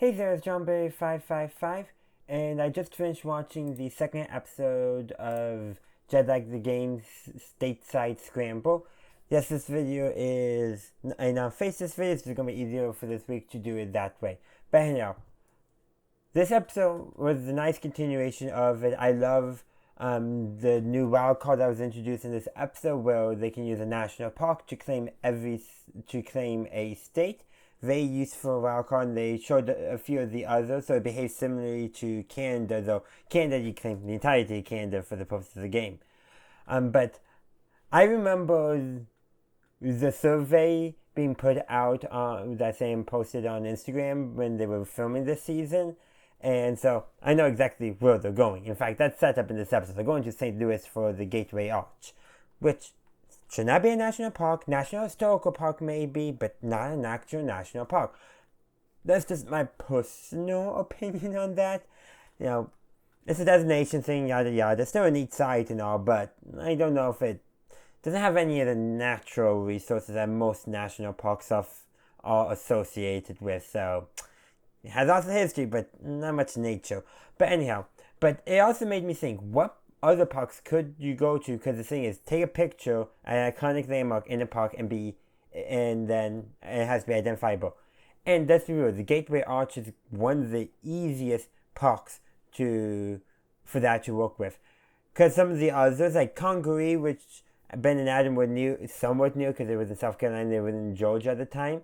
Hey there, it's JohnBerry555, and I just finished watching the second episode of Jetlag the Game's Stateside Scramble. Yes, this video is, and on face this video, it's going to be easier for this week to do it that way. But anyhow, this episode was a nice continuation of it. I love the new wild card that was introduced in this episode, where they can use a national park to claim a state. Very useful wild card, and they showed a few of the others, so it behaves similarly to Canada, though Canada, you claim the entirety of Canada for the purpose of the game. But I remember the survey being put out that same posted on Instagram when they were filming this season, and so I know exactly where they're going. In fact, that's set up in this episode. They're going to St. Louis for the Gateway Arch, which should not be a national park. National Historical Park maybe, but not an actual national park. That's just my personal opinion on that. You know, it's a designation thing, yada yada. It's still a neat site and all, but I don't know if it doesn't have any of the natural resources that most national parks are associated with. So it has lots of history, but not much nature. But anyhow, but it also made me think, what other parks could you go to? Because the thing is, take a picture at an iconic landmark in the park and then it has to be identifiable. And let's be real, the Gateway Arch is one of the easiest parks for that to work with. Because some of the others, like Congaree, which Ben and Adam were somewhat new because it was in South Carolina, they were in Georgia at the time.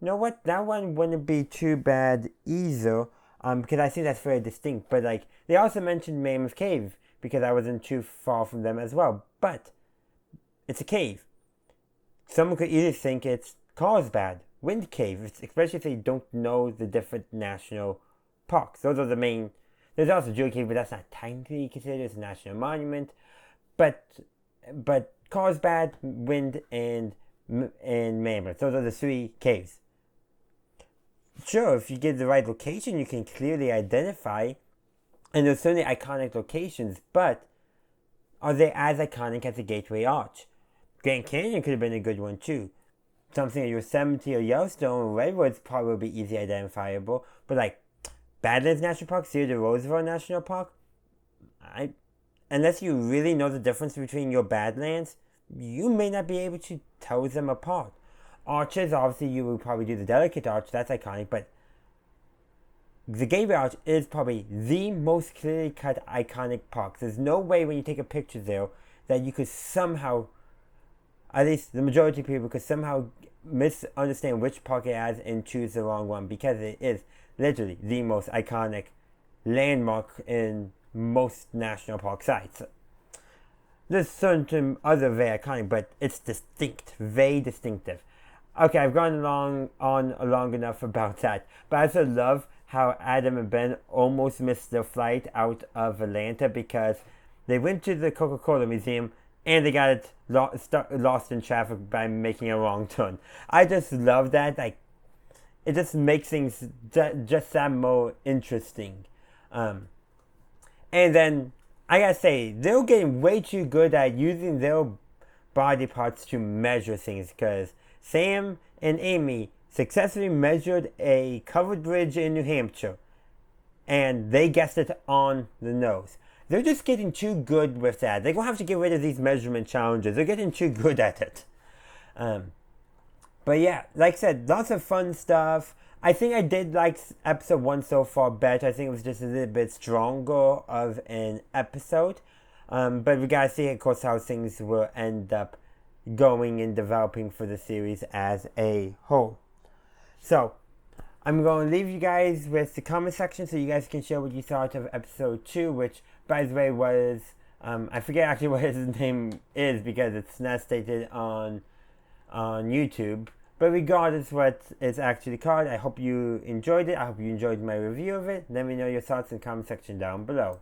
You know what? That one wouldn't be too bad either, because I think that's very distinct. But like, they also mentioned Mammoth Cave, because I wasn't too far from them as well. But it's a cave. Someone could either think it's Carlsbad, Wind Cave, especially if they don't know the different national parks. Those are the main. There's also Jewel Cave, but that's not technically considered as a national monument. But Carlsbad, Wind, and Mammoth. Those are the three caves. Sure, if you give the right location, you can clearly identify. And there's certainly iconic locations, but are they as iconic as the Gateway Arch? Grand Canyon could have been a good one too. Something like Yosemite or Yellowstone or Redwoods probably would be easily identifiable. But like Badlands National Park, Theodore Roosevelt National Park, unless you really know the difference between your Badlands, you may not be able to tell them apart. Arches, obviously you would probably do the Delicate Arch, that's iconic, but the Gateway Arch is probably the most clearly cut iconic park. There's no way when you take a picture there that you could somehow, at least the majority of people could somehow misunderstand which park it has and choose the wrong one, because it is literally the most iconic landmark in most national park sites. There's certain other very iconic, but it's distinct, very distinctive. Okay, I've gone on long enough about that, but I also love how Adam and Ben almost missed their flight out of Atlanta because they went to the Coca-Cola Museum and they got it lost in traffic by making a wrong turn. I just love that. Like, it just makes things just that more interesting. And then, I gotta say, they're getting way too good at using their body parts to measure things, because Sam and Amy successfully measured a covered bridge in New Hampshire, and they guessed it on the nose. They're just getting too good with that. They're gonna have to get rid of these measurement challenges. They're getting too good at it. But yeah, like I said, lots of fun stuff. I think I did like episode 1 so far better. I think it was just a little bit stronger of an episode. But we gotta see, of course, how things will end up going and developing for the series as a whole. So, I'm going to leave you guys with the comment section so you guys can share what you thought of episode 2, which, by the way, was, I forget actually what his name is because it's not stated on YouTube. But regardless what it's actually called, I hope you enjoyed it. I hope you enjoyed my review of it. Let me know your thoughts in the comment section down below.